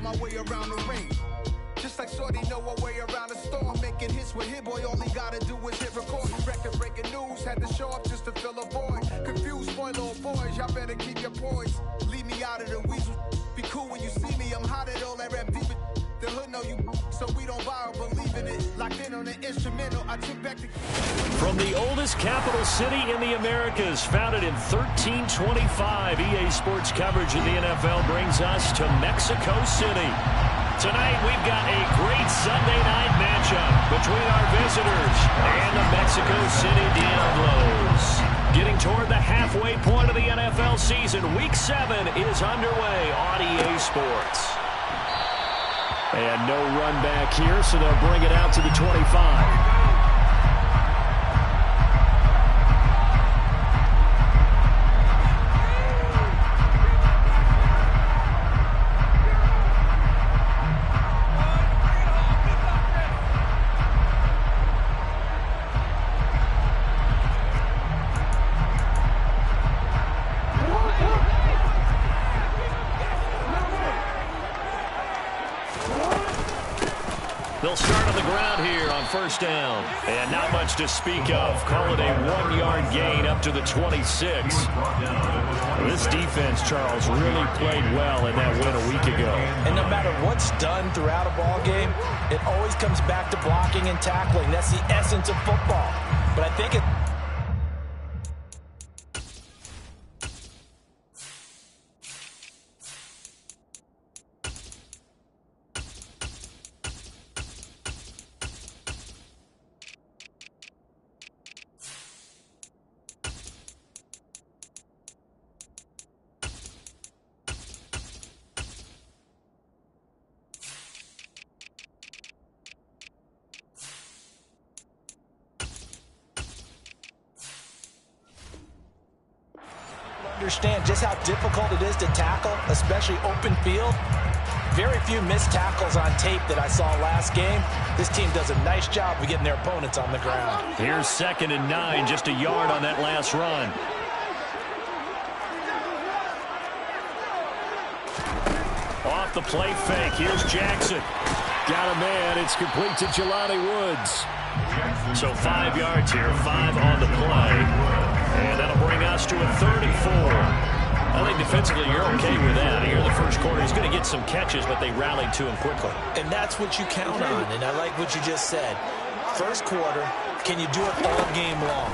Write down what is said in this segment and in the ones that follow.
my way around the ring. Just like Shorty know a way around the storm. Making hits with Hit Boy, all he gotta do is hit record. Record breaking news, had to show up just to fill a void. Confused boy, little boys, y'all better keep your poise. Leave me out of the weasel. Be cool when you see me, I'm hot at all that rap deep. The hood know you, so we don't borrow, believe in it. Locked in on the instrumental, I took back the... From the oldest capital city in the Americas, founded in 1325, EA Sports coverage of the NFL brings us to Mexico City. Tonight, we've got a great Sunday night matchup between our visitors and the Mexico City Diablos. Getting toward the halfway point of the NFL season, Week 7 is underway on EA Sports. And no run back here, so they'll bring it out to the 25. They'll start on the ground here on first down. And not much to speak of. Call it a 1-yard gain up to the 26. This defense, Charles, really played well in that win a week ago. And no matter what's done throughout a ball game, it always comes back to blocking and tackling. That's the essence of football. But I think it... understand just how difficult it is to tackle, especially open field. Very few missed tackles on tape that I saw last game. This team does a nice job of getting their opponents on the ground. Here's 2nd and 9, just a yard on that last run. Off the play fake, here's Jackson. Got a man, it's complete to Jelani Woods. So 5 yards here, 5 on the play. And that'll bring us to a 34. I think defensively you're okay with that. Here in the first quarter, he's going to get some catches, but they rallied to him quickly. And that's what you count on, and I like what you just said. First quarter, can you do it all game long?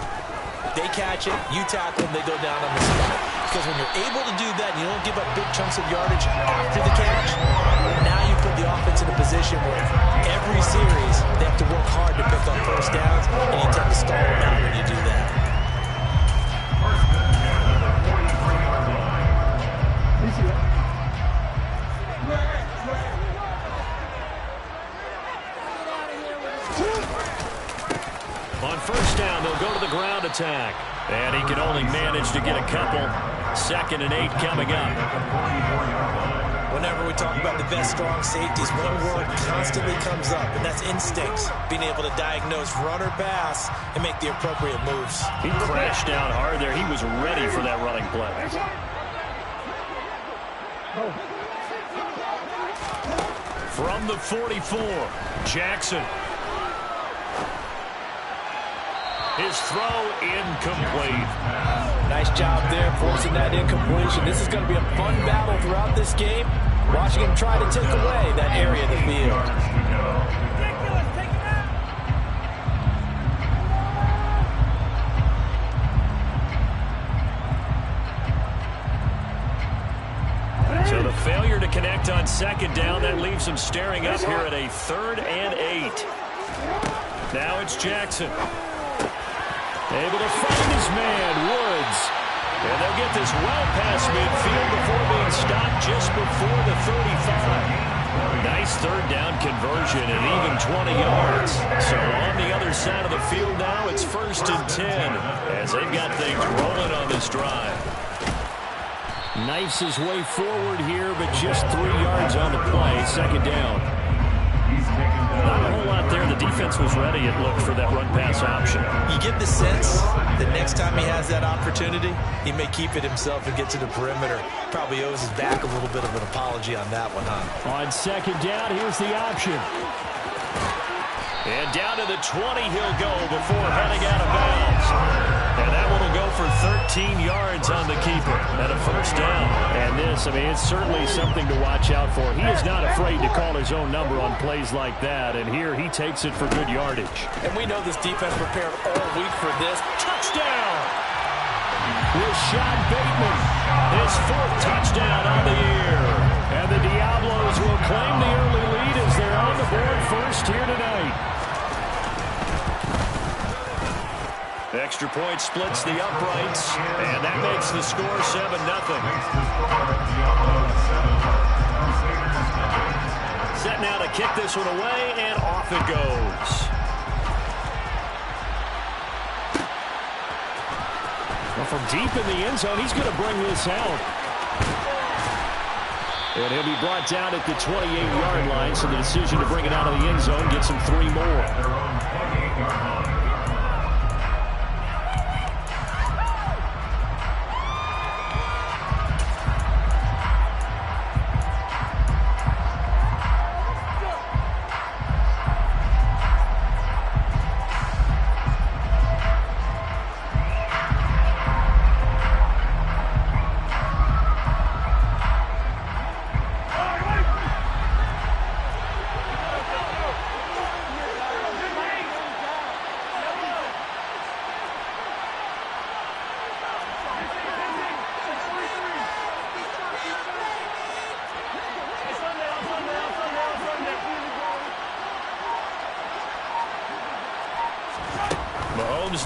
They catch it, you tackle them, they go down on the spot. Because when you're able to do that, you don't give up big chunks of yardage after the catch, now you put the offense in a position where every series they have to work hard to pick up first downs, and you tend to stall them out when you do that. On first down, they'll go to the ground attack. And he can only manage to get a couple. 2nd and 8 coming up. Whenever we talk about the best strong safeties, one word constantly comes up, and that's instincts. Being able to diagnose run or pass and make the appropriate moves. He crashed down hard there. He was ready for that running play. From the 44, Jackson. His throw incomplete. Nice job there forcing that incompletion. This is going to be a fun battle throughout this game. Watching him try to take away that area of the field. So the failure to connect on 2nd down, that leaves him staring up here at a 3rd and 8. Now it's Jackson. Able to find his man, Woods. And they'll get this well past midfield before being stopped just before the 35. Nice 3rd down conversion and even 20 yards. So on the other side of the field now, it's 1st and 10 as they've got things rolling on this drive. Knifes his way forward here, but just 3 yards on the play. 2nd down. Not a whole lot there. The defense was ready, it looked, for that run-pass option. You get the sense the next time he has that opportunity, he may keep it himself and get to the perimeter. Probably owes his back a little bit of an apology on that one, huh? On second down, here's the option. And down to the 20 he'll go before heading out of bounds. And that one will go for 13 yards on the keeper and a first down. And this, I mean, it's certainly something to watch out for. He is not afraid to call his own number on plays like that. And here he takes it for good yardage. And we know this defense prepared all week for this. Touchdown! Rashad Bateman, his 4th touchdown on the year. And the Diablos will claim the early lead as they're on the board first here tonight. Extra point splits the uprights, and that makes the score 7-0. Set now to kick this one away, and off it goes. Well, from deep in the end zone, he's going to bring this out. And he'll be brought down at the 28-yard line, so the decision to bring it out of the end zone gets him 3 more.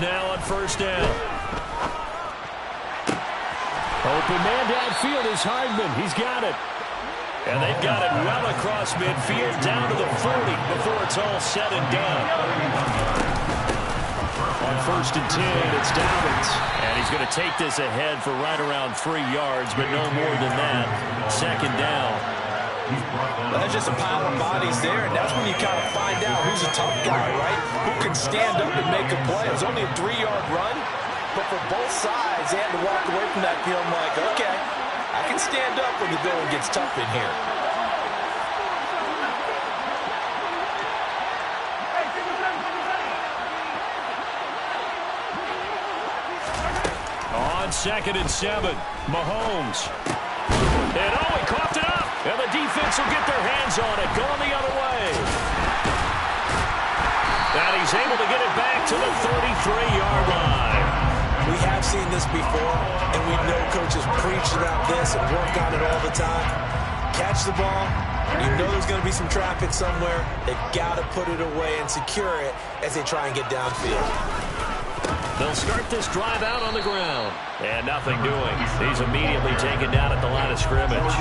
Now on first down. Open man downfield is Hardman. He's got it. And they've got it well across midfield down to the 40 before it's all said and done. On 1st and 10, it's Dobbins. And he's going to take this ahead for right around 3 yards, but no more than that. 2nd down. Well, there's just a pile of bodies there, and that's when you kind of find out who's a tough guy, right? Who can stand up and make a play. It was only a 3-yard run, but for both sides, they had to walk away from that feeling like, okay, I can stand up when the going gets tough in here. On 2nd and 7, Mahomes. And he coughed it up. And the defense will get their hands on it, going the other way. And he's able to get it back to the 33-yard line. We have seen this before, and we know coaches preach about this and work on it all the time. Catch the ball. You know there's going to be some traffic somewhere. They've got to put it away and secure it as they try and get downfield. They'll start this drive out on the ground. And nothing doing. He's immediately taken down at the line of scrimmage.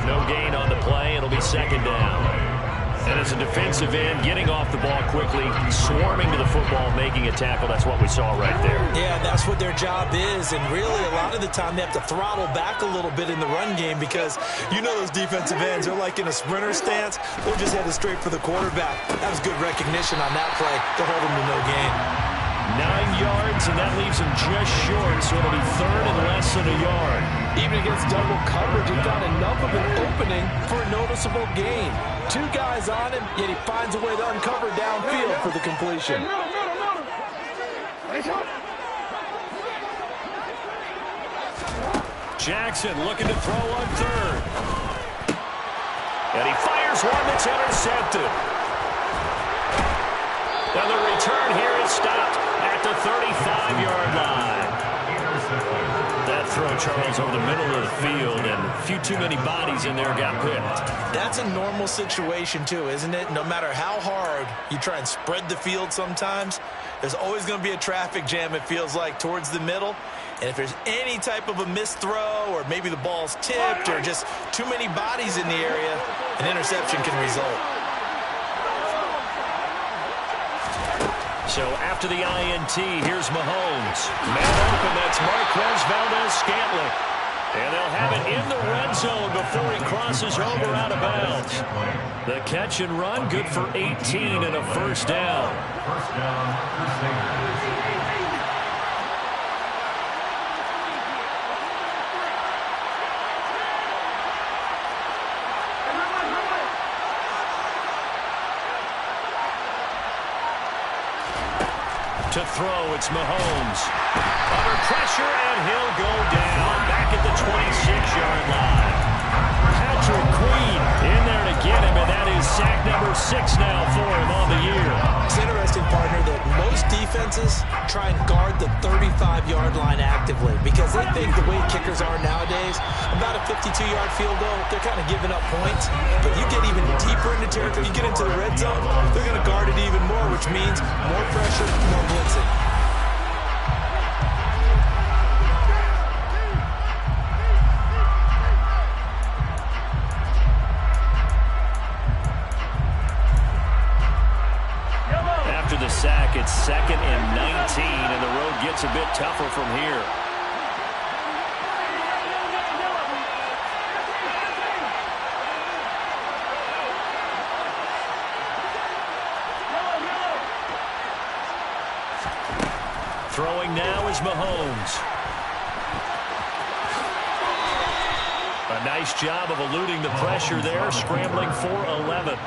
No gain on the play. It'll be 2nd down. And as a defensive end, getting off the ball quickly, swarming to the football, making a tackle. That's what we saw right there. Yeah, that's what their job is. And really, a lot of the time, they have to throttle back a little bit in the run game because you know those defensive ends, they're like in a sprinter stance. They're just headed straight for the quarterback. That was good recognition on that play to hold them to no gain. 9 yards, and that leaves him just short, so it'll be 3rd and less than a yard. Even against double coverage, he found enough of an opening for a noticeable gain. 2 guys on him, yet he finds a way to uncover downfield for the completion. Jackson looking to throw on 3rd. And he fires one that's intercepted. And the return here is stopped at the 35-yard line. That throw, Charles, over the middle of the field, and a few too many bodies in there got picked. That's a normal situation, too, isn't it? No matter how hard you try and spread the field sometimes, there's always going to be a traffic jam, it feels like, towards the middle. And if there's any type of a missed throw, or maybe the ball's tipped, or just too many bodies in the area, an interception can result. So after the INT, here's Mahomes. Man open, that's Marquez Valdez-Scantling. And they'll have it in the red zone before he crosses over out of bounds. The catch and run, good for 18 and a first down. To throw, it's Mahomes. Under pressure, and he'll go down back at the 26-yard line. Patrick Queen in there to get him, and that is sack number 6 now for him on the year. It's interesting, partner, that most defenses try and guard the 35-yard line actively because they think the way kickers are nowadays, about a 52-yard field goal, they're kind of giving up points. But you get even deeper into territory, you get into the red zone, they're going to guard it even more, which means more pressure, more blitzing. After the sack, it's 2nd and 19, and the road gets a bit tougher from here. Throwing now is Mahomes. A nice job of eluding the pressure there, scrambling for 11.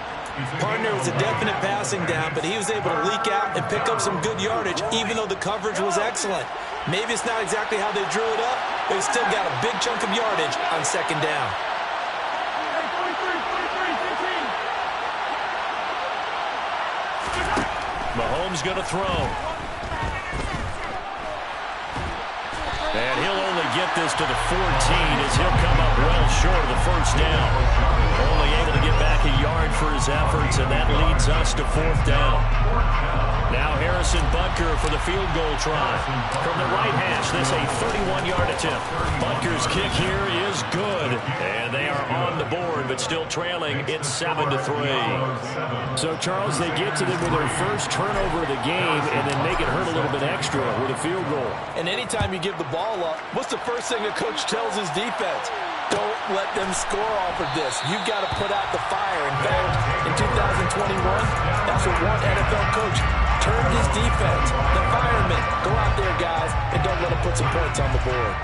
Partner was a definite passing down, but he was able to leak out and pick up some good yardage, even though the coverage was excellent. Maybe it's not exactly how they drew it up, but he still got a big chunk of yardage on 2nd down. Mahomes going to throw. And he'll only get this to the 14 as he'll come up well short of the 1st down. Only able to get back a yard for his efforts, and that leads us to 4th down. Now Harrison Butker for the field goal try. From the right hash, this a 31-yard attempt. Butker's kick here is good, and they are on the board, but still trailing. It's 7-3. So, Charles, they get to them with their first turnover of the game and then make it hurt a little bit extra with a field goal. And anytime you give the ball up, what's the first thing a coach tells his defense? Don't let them score off of this. You've got to put out the fire. In fact, in 2021, that's what one NFL coach turned his defense. The firemen. Go out there, guys, and don't let them put some points on the board.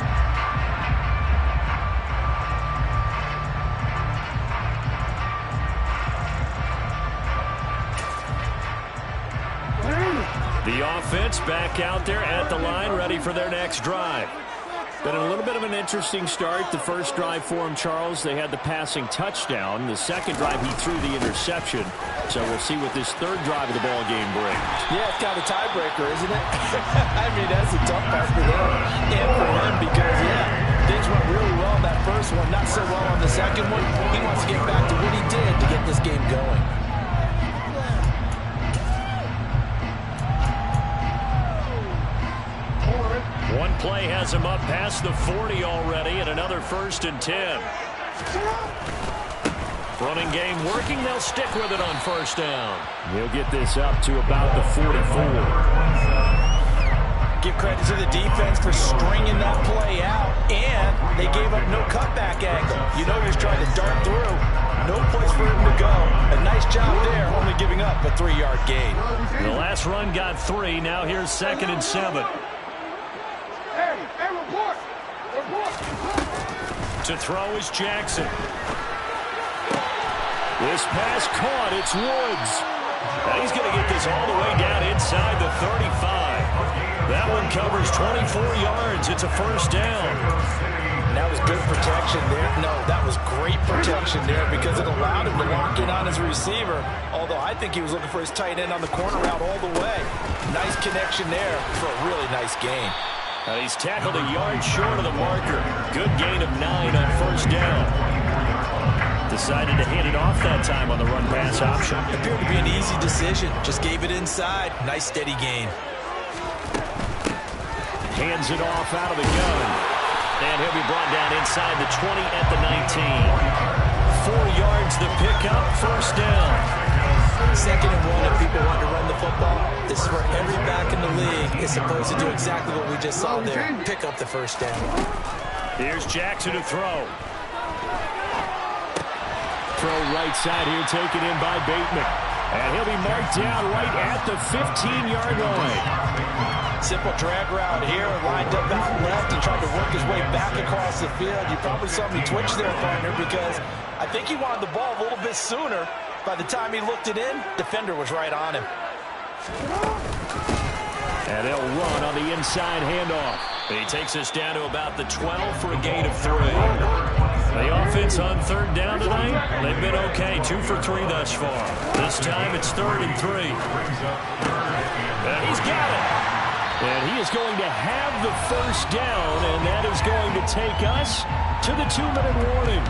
The offense back out there at the line, ready for their next drive. Been a little bit of an interesting start. The first drive for him, Charles, they had the passing touchdown. The second drive, he threw the interception. So we'll see what this third drive of the ball game brings. Yeah, it's kind of a tiebreaker, isn't it? I mean, that's a tough part for them and for him because, yeah, things went really well that first one, not so well on the second one. He wants to get back to what he did to get this game going. One play has him up past the 40 already, and another 1st and 10. Running game working. They'll stick with it on 1st down. He'll get this up to about the 44. Give credit to the defense for stringing that play out, and they gave up no cutback angle. You know you're trying to dart through. No place for him to go. A nice job there, only giving up a 3-yard gain. The last run got 3. Now here's 2nd and 7. To throw is Jackson. This pass caught. It's Woods. Now he's going to get this all the way down inside the 35. That one covers 24 yards. It's a 1st down. That was good protection there. No, that was great protection there because it allowed him to lock in on his receiver. Although I think he was looking for his tight end on the corner route all the way. Nice connection there for a really nice gain. He's tackled a yard short of the marker. Good gain of 9 on 1st down. Decided to hand it off that time on the run-pass option. Appeared to be an easy decision. Just gave it inside. Nice steady gain. Hands it off out of the gun. And he'll be brought down inside the 20 at the 19. 4 yards the pickup, 1st down. 2nd and 1 if people want to run the football. This is where every back in the league is supposed to do exactly what we just saw there. Pick up the 1st down. Here's Jackson to throw. Throw right side here, taken in by Bateman. And he'll be marked down right at the 15-yard line. Simple drag route here, lined up out left and tried to work his way back across the field. You probably saw me twitch there, partner, because I think he wanted the ball a little bit sooner. By the time he looked it in, defender was right on him. And they'll run on the inside handoff. He takes us down to about the 12 for a gain of 3. The offense on third down tonight, they've been okay, 2 for 3 thus far. This time it's 3rd and 3. And he's got it. And he is going to have the first down, and that is going to take us to the 2-minute warning.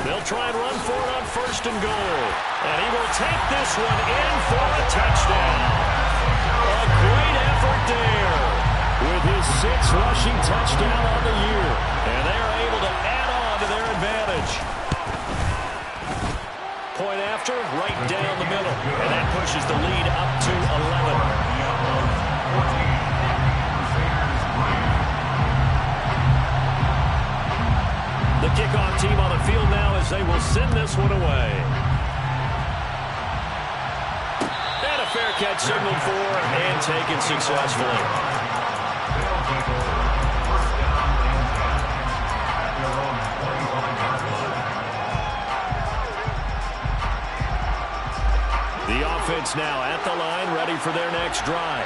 They'll try and run for it on 1st and goal. And he will take this one in for a touchdown. A great effort there. With his 6th rushing touchdown on the year. And they are able to add on to their advantage. Point after, right down the middle. And that pushes the lead up to 11. The kickoff team on the field now as they will send this one away. And a fair catch signaled for and taken successfully. The offense now at the line, ready for their next drive.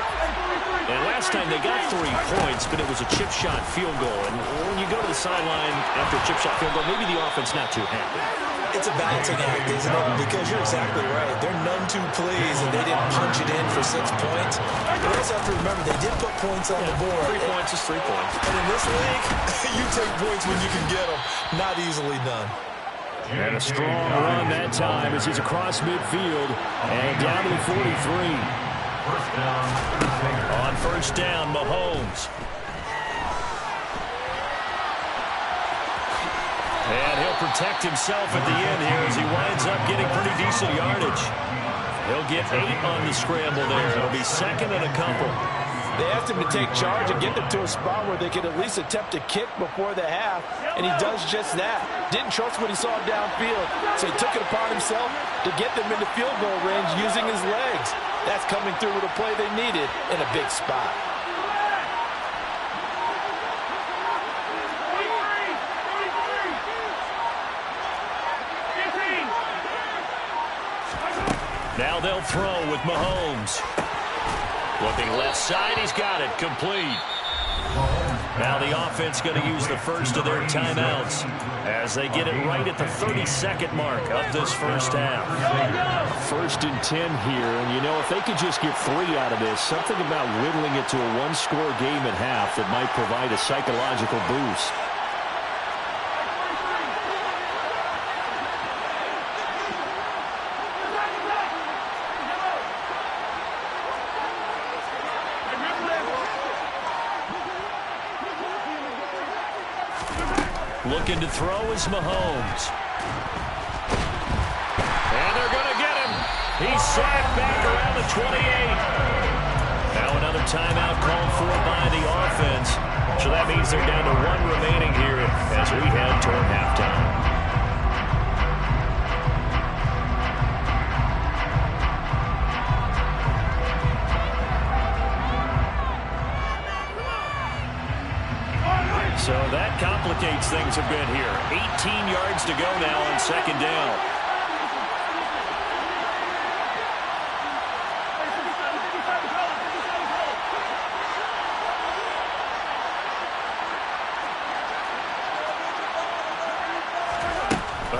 And last time they got 3 points, but it was a chip shot field goal. And when you go to the sideline after a chip shot field goal, maybe the offense not too happy. It's a balancing act, isn't it? Because you're exactly right. They're none too pleased, and they didn't punch it in for 6 points. You also have to remember, they did put points on the board. 3 points is 3 points. And in this league, you take points when you can get them. Not easily done. And a strong run that time as he's across midfield and down to the 43. On 1st down, Mahomes. And he'll protect himself at the end here as he winds up getting pretty decent yardage. He'll get 8 on the scramble there. It'll be 2nd and a couple. They asked him to take charge and get them to a spot where they could at least attempt a kick before the half, and he does just that. Didn't trust what he saw downfield, so he took it upon himself to get them into field goal range using his legs. That's coming through with a play they needed in a big spot. Now they'll throw with Mahomes. Looking left side, he's got it, complete. Now the offense going to use the first of their timeouts as they get it right at the 32nd mark of this first half. 1st and 10 here, and you know, if they could just get 3 out of this, something about whittling it to a 1-score game at half that might provide a psychological boost. Looking to throw is Mahomes. And they're going to get him. He's sacked back around the 28. Now another timeout called for by the offense. So that means they're down to 1 remaining here as we head toward halftime. So that complicates things a bit here. 18 yards to go now on 2nd down.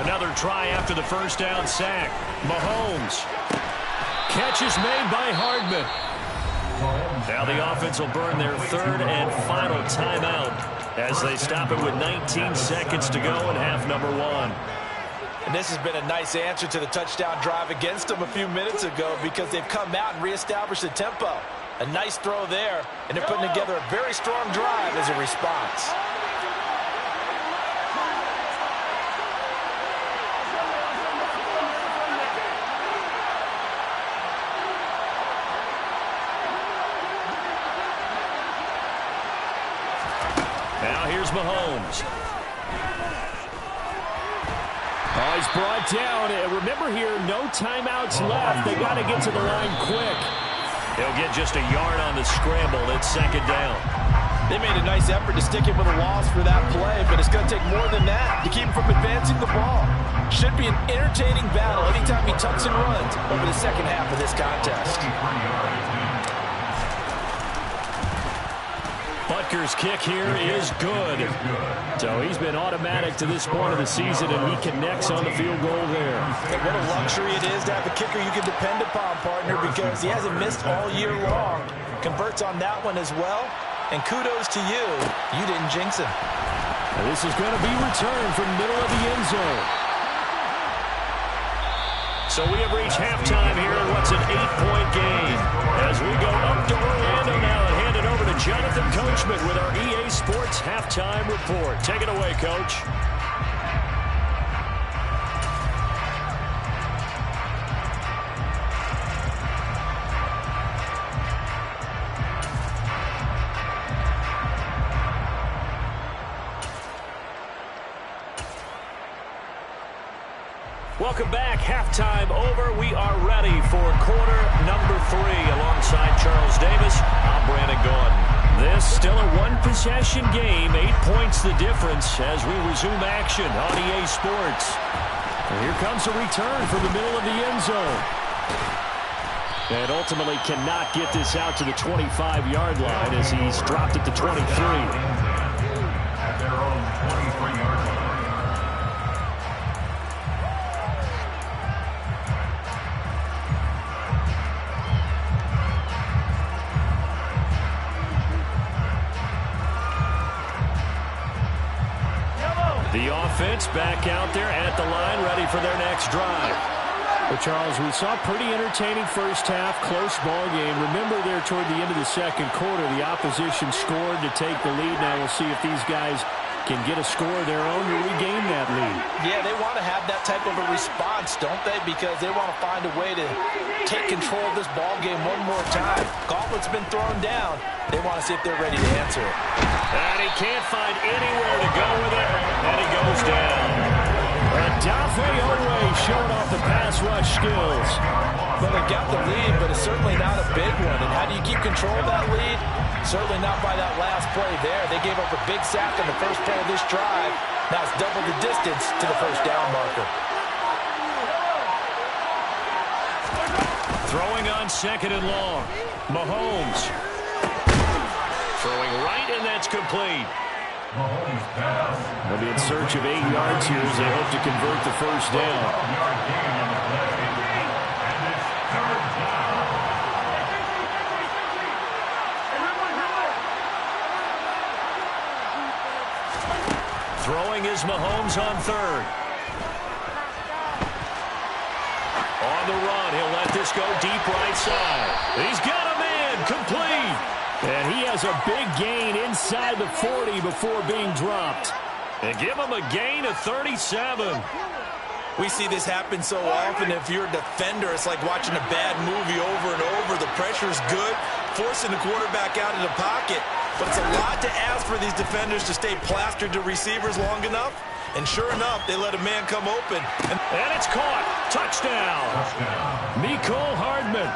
Another try after the 1st down sack. Mahomes. Catch is made by Hardman. Now the offense will burn their 3rd and final timeout as they stop it with 19 seconds to go in half number 1. And this has been a nice answer to the touchdown drive against them a few minutes ago because they've come out and reestablished the tempo. A nice throw there, and they're putting together a very strong drive as a response. Now here's Mahomes. Oh, he's brought down. Remember here, no timeouts left. They got to get to the line quick. He'll get just a yard on the scramble. It's second down. They made a nice effort to stick him with a loss for that play, but it's going to take more than that to keep him from advancing the ball. Should be an entertaining battle anytime he tucks and runs over the second half of this contest. Butker's kick here is good. So he's been automatic to this point of the season, and he connects on the field goal there. And what a luxury it is to have a kicker you can depend upon, partner, because he hasn't missed all year long. Converts on that one as well. And kudos to you. You didn't jinx him. Now this is going to be returned from the middle of the end zone. So we have reached halftime here in what's an 8-point game. As we go up to Orlando now and hand it over to Jonathan Coachman with our EA Sports Halftime Report. Take it away, Coach. Welcome back. Halftime over. We are ready for quarter number 3. Alongside Charles Davis, I'm Brandon Gordon. This still a one-possession game. 8 points the difference as we resume action on EA Sports. And here comes a return from the middle of the end zone. And ultimately cannot get this out to the 25-yard line as he's dropped at the 23. At their own 23-yard line. The offense back out there at the line, ready for their next drive. Well, Charles, we saw a pretty entertaining first half, close ball game. Remember there toward the end of the second quarter, the opposition scored to take the lead. Now we'll see if these guys can get a score of their own to regain that lead. Yeah, they want to have that type of a response, don't they? Because they want to find a way to take control of this ball game one more time. Gauntlet's been thrown down. They want to see if they're ready to answer it. And he can't find anywhere to go with it, and he goes down. Dafe Owe showing off the pass rush skills. Well, they got the lead, but it's certainly not a big one. And how do you keep control of that lead? Certainly not by that last play there. They gave up a big sack on the first play of this drive. Now it's double the distance to the first down marker. Throwing on second and long. Mahomes. Throwing right, and that's complete. They'll be in search of 8 yards here as they hope to convert the first down. Throwing is Mahomes on third. On the run, he'll let this go deep right side. He's got a man, complete. And he has a big gain inside the 40 before being dropped. And give him a gain of 37. We see this happen so often. If you're a defender, it's like watching a bad movie over and over. The pressure's good, forcing the quarterback out of the pocket. But it's a lot to ask for these defenders to stay plastered to receivers long enough. And sure enough, they let a man come open. And it's caught. Touchdown. Mecole Hardman,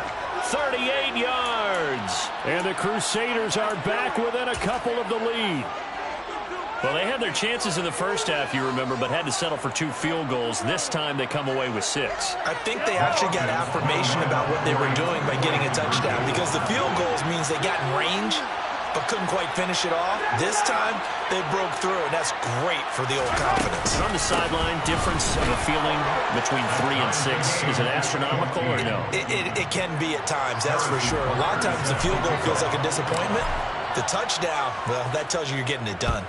38 yards. And the Crusaders are back within a couple of the lead. Well, they had their chances in the first half, you remember, but had to settle for 2 field goals. This time they come away with 6. I think they actually got affirmation about what they were doing by getting a touchdown, because the field goals means they got in range but couldn't quite finish it off. This time, they broke through, and that's great for the old confidence. On the sideline, difference of a feeling between 3 and 6, is it astronomical or no? It can be at times, that's for sure. A lot of times the field goal feels like a disappointment. The touchdown, well, that tells you you're getting it done.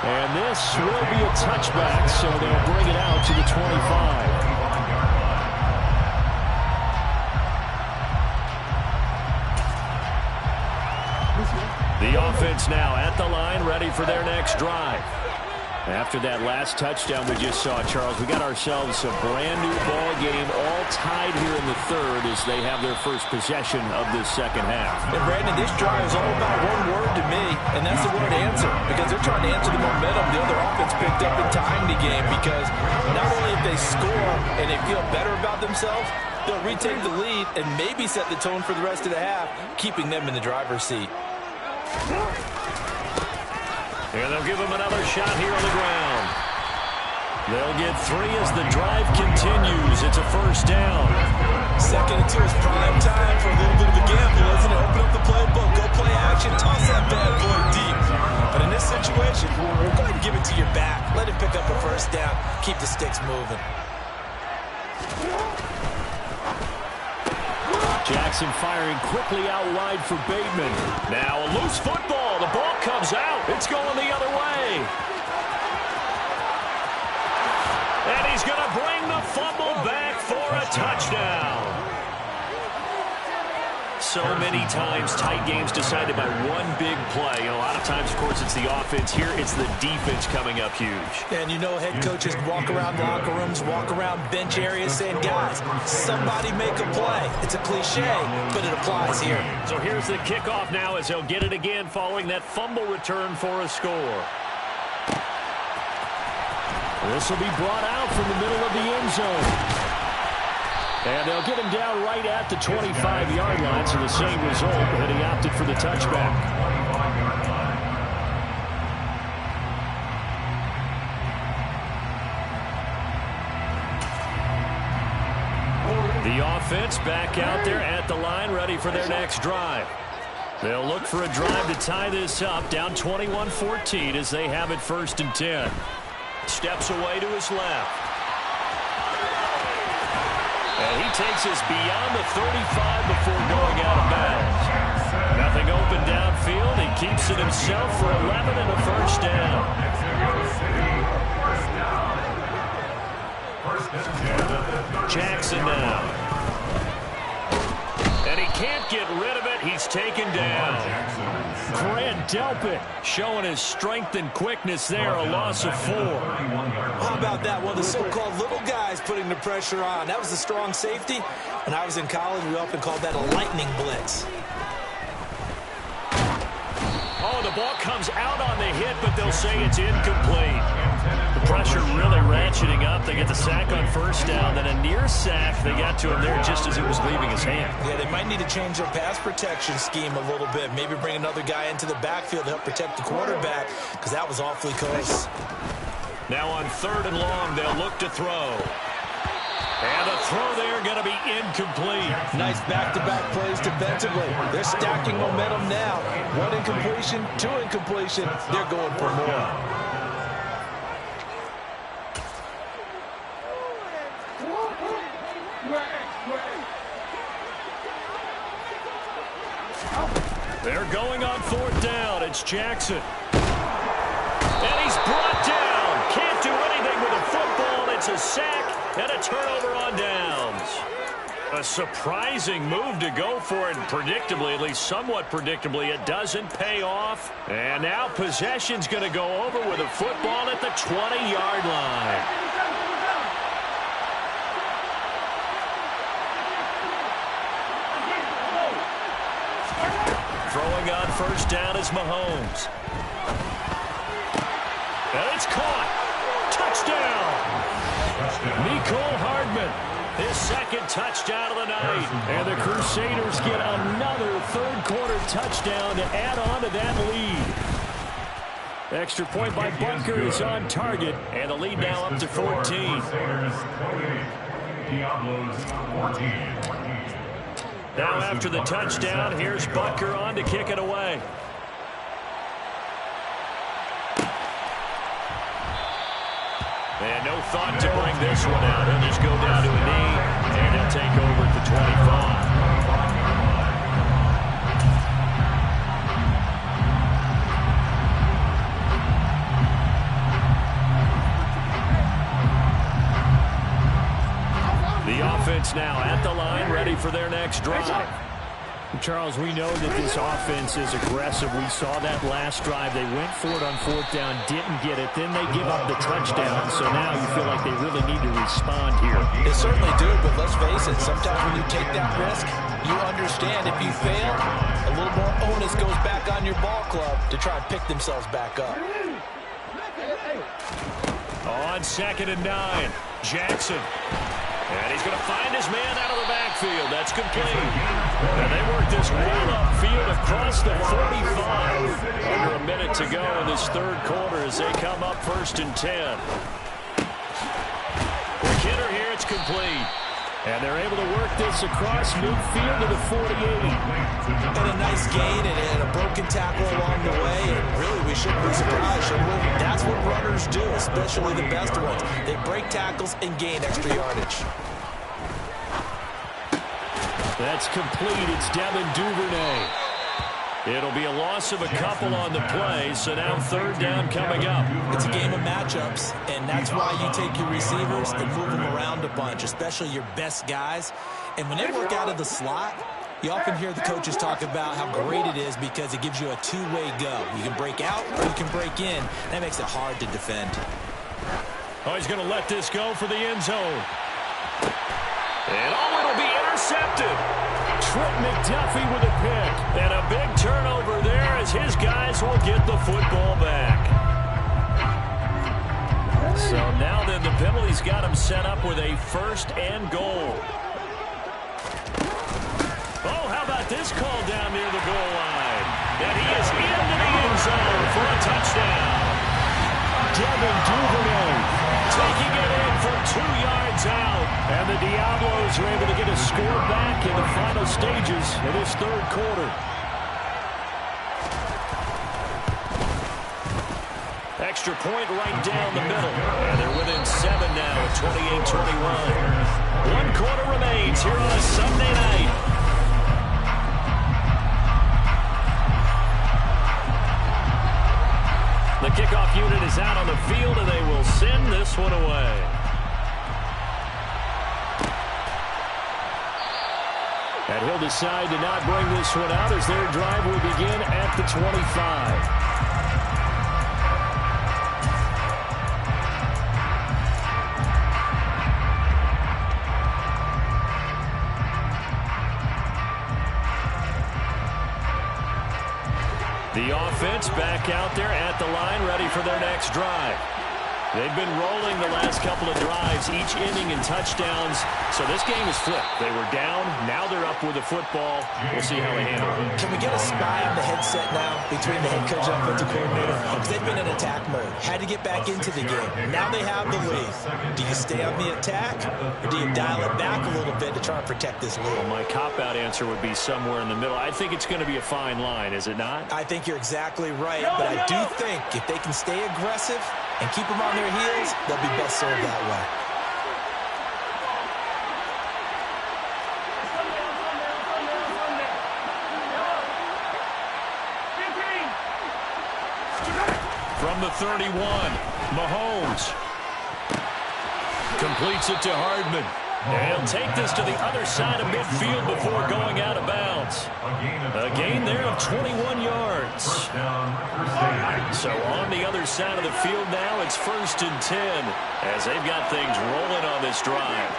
And this will be a touchback, so they'll bring it out to the 25. The offense now at the line, ready for their next drive. After that last touchdown we just saw, Charles, we got ourselves a brand-new ball game, all tied here in the third as they have their first possession of this second half. And, Brandon, this drive is all about one word to me, and that's the word answer, because they're trying to answer the momentum the other offense picked up in tying the game, because not only have if they score and they feel better about themselves, they'll retake the lead and maybe set the tone for the rest of the half, keeping them in the driver's seat. And they'll give him another shot here on the ground. They'll get 3 as the drive continues. It's a first down. 2nd and 2 is prime time for a little bit of a gamble, isn't it? Open up the playbook, go play action, toss that bad boy deep. But in this situation, we're going to give it to your back. Let it pick up a first down. Keep the sticks moving. Jackson firing quickly out wide for Bateman. Now a loose football. The ball comes out. It's going the other way. And he's going to bring the fumble back for a touchdown. So many times tight games decided by one big play. A lot of times, of course, it's the offense. Here, it's the defense coming up huge. And you know head coaches walk around locker rooms, walk around bench areas saying, guys, somebody make a play. It's a cliche, but it applies here. So here's the kickoff now as he'll get it again following that fumble return for a score. This will be brought out from the middle of the end zone. And they'll get him down right at the 25-yard line, so the same result, but he opted for the touchback. The offense back out there at the line, ready for their next drive. They'll look for a drive to tie this up, down 21-14 as they have it 1st and 10. Steps away to his left. And he takes us beyond the 35 before going out of bounds. Nothing open downfield. He keeps it himself for 11 and a first down. Jackson now. And he can't get rid of it. He's taken down. Grant Delpit showing his strength and quickness there, a loss of 4. How about that? One of the so-called little guys putting the pressure on. That was the strong safety. When I was in college, we often called that a lightning blitz. Oh, the ball comes out on the hit, but they'll say it's incomplete. The pressure really ratcheting up. They get the sack on first down, then a near sack. They got to him there just as it was leaving his hand. Yeah, they might need to change their pass protection scheme a little bit. Maybe bring another guy into the backfield to help protect the quarterback, because that was awfully close. Now on 3rd and long, they'll look to throw. And the throw there going to be incomplete. Nice back-to-back plays defensively. They're stacking momentum now. 1 incompletion, 2 incompletion. They're going for more. They're going on 4th down. It's Jackson. And he's brought down. Can't do anything with a football. It's a sack and a turnover on downs. A surprising move to go for it. Predictably, at least somewhat predictably, it doesn't pay off. And now possession's going to go over with a football at the 20-yard line. Throwing on first down is Mahomes. And it's caught. Touchdown. Nicole Hardman, his 2nd touchdown of the night. And the Crusaders get another 3rd-quarter touchdown to add on to that lead. Extra point by Bunker is on target, and the lead now up to 14. Now after the touchdown, here's Bunker on to kick it away. And no thought to bring this one out. He'll just go down to a knee, and he'll take over at the 25. The offense now at the line, ready for their next drive. Charles, we know that this offense is aggressive. We saw that last drive. They went for it on 4th down, didn't get it. Then they give up the touchdown. So now you feel like they really need to respond here. They certainly do, but let's face it, sometimes when you take that risk, you understand if you fail, a little more onus goes back on your ball club to try and pick themselves back up. On 2nd and 9, Jackson. And he's going to find his man out of the backfield. That's complete. And they work this well upfield across the 45. Under a minute to go in this third quarter as they come up 1st and 10. Quick hitter here, it's complete. And they're able to work this across midfield to the 48. And a nice gain and a broken tackle along the way. And really, we shouldn't be surprised, should we? That's what runners do, especially the best ones. They break tackles and gain extra yardage. That's complete. It's Devin Duvernay. It'll be a loss of a couple on the play, so now 3rd down coming up. It's a game of matchups, and that's why you take your receivers and move them around a bunch, especially your best guys. And when they work out of the slot, you often hear the coaches talk about how great it is because it gives you a two-way go. You can break out or you can break in. That makes it hard to defend. Oh, he's going to let this go for the end zone. And it'll be intercepted. Trent McDuffie with a pick. And a big turnover there as his guys will get the football back. So now then the penalty's got him set up with a 1st and goal. Oh, how about this call down near the goal line? And he is into the end zone for a touchdown. Devin Duvernay taking it in from 2 yards out. And the Diablos are able to get a score back in the final stages of this third quarter. Extra point right down the middle. And they're within 7 now at 28-21. 1 quarter remains here on a Sunday night. The kickoff unit is out on the field, and they will send this one away. And he'll decide to not bring this one out as their drive will begin at the 25. The offense back out there at the line, ready for their next drive. They've been rolling the last couple of drives, each inning in touchdowns. So this game is flipped. They were down. Now they're up with the football. We'll see how they handle it. Can we get a spy on the headset now between the head coach and offensive coordinator? Because they've been in attack mode. Had to get back into the game. Now they have the lead. Do you stay on the attack, or do you dial it back a little bit to try and protect this lead? Well, my cop-out answer would be somewhere in the middle. I think it's going to be a fine line, is it not? I think you're exactly right, but I do think if they can stay aggressive and keep them on their heels, they'll be best served that way. From the 31, Mahomes completes it to Hardman. And he'll take this to the other side of midfield before going out of bounds. A gain there of 21 yards. So on the other side of the field now, it's 1st and 10 as they've got things rolling on this drive.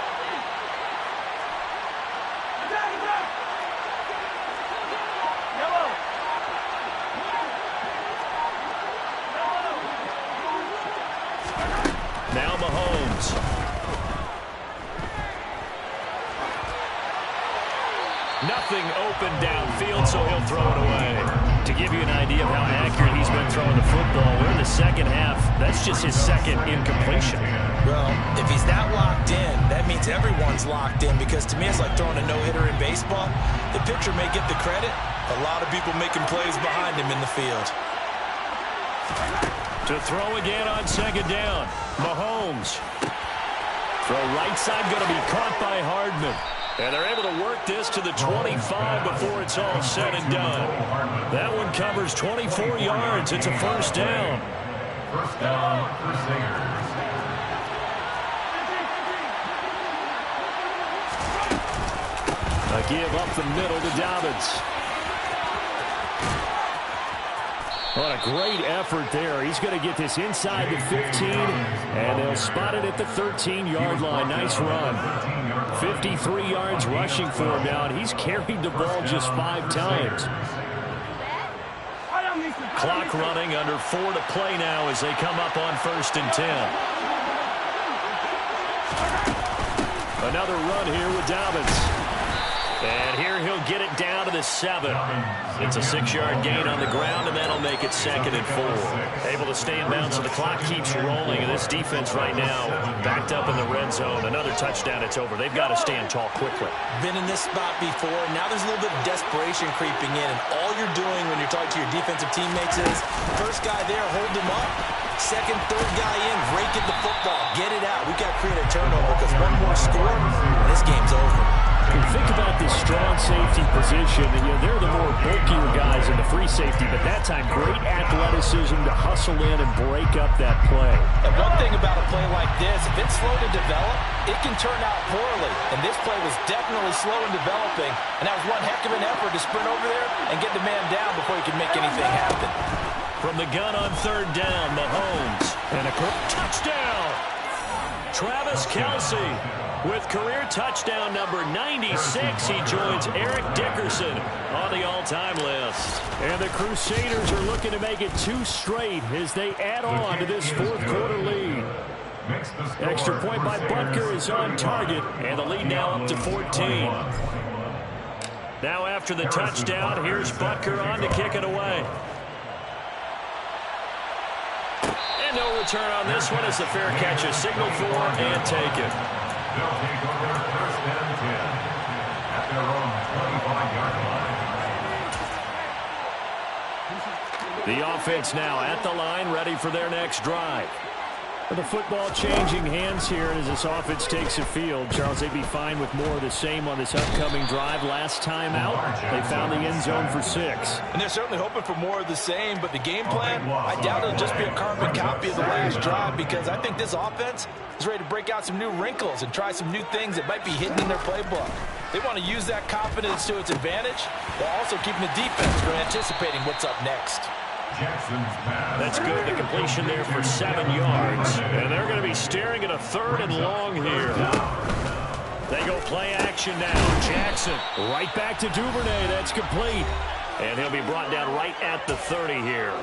Now Mahomes. Nothing open downfield, so he'll throw it away. To give you an idea of how accurate he's been throwing the football, we're in the second half. That's just his second incompletion. Well, if he's not locked in, that means everyone's locked in, because to me it's like throwing a no-hitter in baseball. The pitcher may get the credit. A lot of people making plays behind him in the field. To throw again on 2nd down, Mahomes. Throw right side, going to be caught by Hardman. And they're able to work this to the 25 before it's all said and done. That one covers 24 yards. It's a 1st down. 1st down for Singers. A give up the middle to Dobbins. What a great effort there. He's going to get this inside the 15, and they'll spot it at the 13-yard line. Nice run. 53 yards rushing for him now, and he's carried the ball just 5 times. Clock running, under 4 to play now as they come up on 1st and 10. Another run here with Dobbins. And here he'll get it down to the 7. It's a 6-yard gain on the ground, and that'll make it 2nd and 4. Able to stay in bounds, so the clock keeps rolling. And this defense right now backed up in the red zone. Another touchdown, it's over. They've got to stand tall quickly. Been in this spot before. Now there's a little bit of desperation creeping in. And all you're doing when you're talking to your defensive teammates is, first guy there, hold him up. Second, third guy in, rake at the football. Get it out. We've got to create a turnover because one more score, and this game's over. Think about this strong safety position. And, they're the more bulkier guys in the free safety, but that time great athleticism to hustle in and break up that play. And one thing about a play like this, if it's slow to develop, it can turn out poorly. And this play was definitely slow in developing, and that was one heck of an effort to sprint over there and get the man down before he could make anything happen. From the gun on 3rd down, Mahomes. And a quick touchdown. Travis Kelce with career touchdown number 96. He joins Eric Dickerson on the all-time list. And the Crusaders are looking to make it 2 straight as they add on to this 4th quarter lead. Extra point by Butker is on target, and the lead now up to 14. Now after the touchdown, here's Butker on to kick it away. And no return on this one as the fair catch is signaled for and taken. They'll take over first and 10 at their own 25-yard line. The offense now at the line, ready for their next drive. The football changing hands here as this offense takes the field. Charles, they'd be fine with more of the same on this upcoming drive. Last time out, they found the end zone for 6. And they're certainly hoping for more of the same, but the game plan, I doubt it'll just be a carbon copy of the last drive because I think this offense is ready to break out some new wrinkles and try some new things that might be hidden in their playbook. They want to use that confidence to its advantage while also keeping the defense from anticipating what's up next. That's good. The completion there for 7 yards. And they're going to be staring at a 3rd and long here. They go play action now. Jackson right back to Duvernay. That's complete. And he'll be brought down right at the 30 here.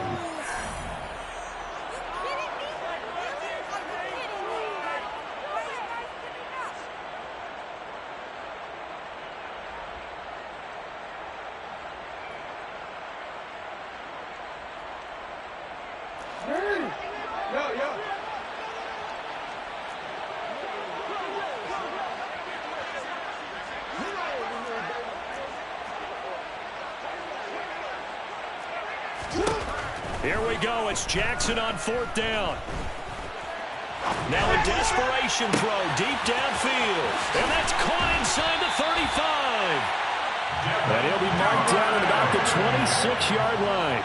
Here we go. It's Jackson on 4th down. Now a desperation throw deep downfield. And that's caught inside the 35. And he'll be marked down at about the 26-yard line.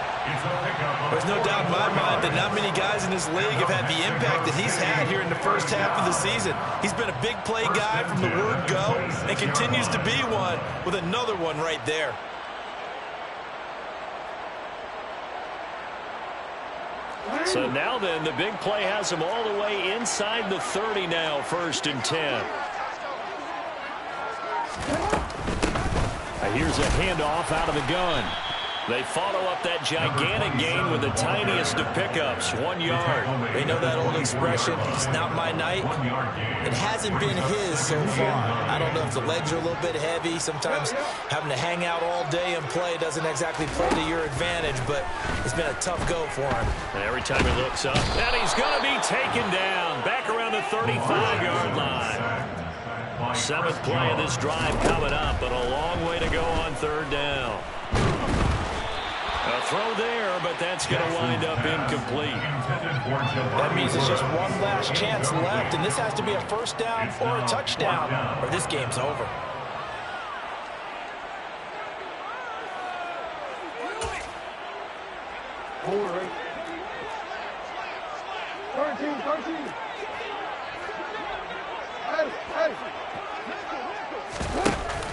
There's no doubt in my mind that not many guys in this league have had the impact that he's had here in the first half of the season. He's been a big play guy from the word go and continues to be one with another one right there. So now then, the big play has him all the way inside the 30 now, 1st and 10. Here's a handoff out of the gun. They follow up that gigantic gain with the tiniest of pickups, 1 yard. They know that old expression, it's not my night. It hasn't been his so far. I don't know if the legs are a little bit heavy. Sometimes having to hang out all day and play doesn't exactly play to your advantage, but it's been a tough go for him. And every time he looks up, and he's going to be taken down back around the 35-yard line. 7th play of this drive coming up, but a long way to go on 3rd down. A throw there, but that's going to wind up incomplete. That means it's just one last chance left, and this has to be a 1st down or a touchdown, or this game's over.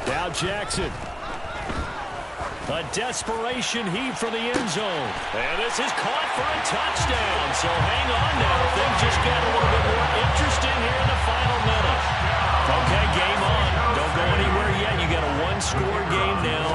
Now Jackson. A desperation heave for the end zone. And this is caught for a touchdown. So hang on now. Things just got a little bit more interesting here in the final minute. Okay, game on. Don't go anywhere yet. You got a 1-score game now.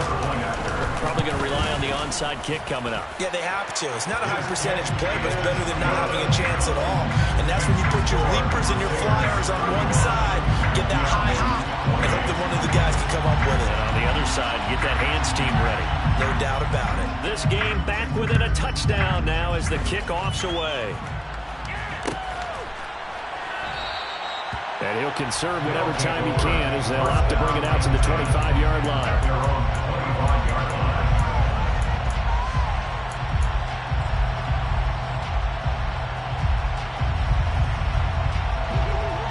Probably going to rely on the onside kick coming up. Yeah, they have to. It's not a high percentage play, but it's better than not having a chance at all. And that's when you put your leapers and your flyers on one side, get that high hop, and hope that one of the guys can come up with it. And on the other side, get that hands team ready. No doubt about it. This game back within a touchdown now as the kickoff's away. And he'll conserve whatever time he can as they'll have to bring it out to the 25-yard line.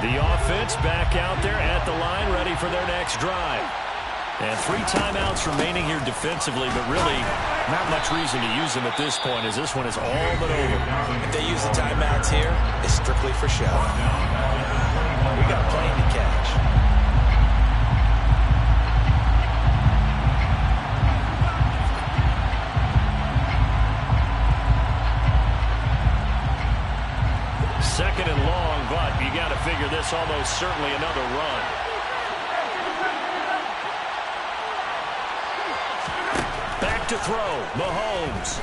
The offense back out there at the line, ready for their next drive. And 3 timeouts remaining here defensively, but really not much reason to use them at this point as this one is all but over. If they use the timeouts here, it's strictly for show. We got a plane to catch. Second and long, but you got to figure this almost certainly another run. Back to throw, Mahomes.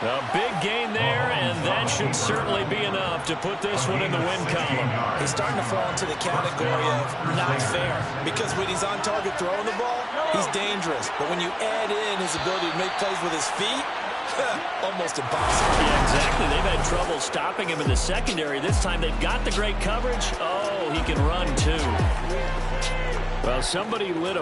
A big gain there, and that should certainly be enough to put this one in the win column. He's starting to fall into the category of not fair, because when he's on target throwing the ball, he's dangerous. But when you add in his ability to make plays with his feet, almost impossible. Yeah, exactly. They've had trouble stopping him in the secondary. This time they've got the great coverage. Oh, he can run too. Well, somebody lit a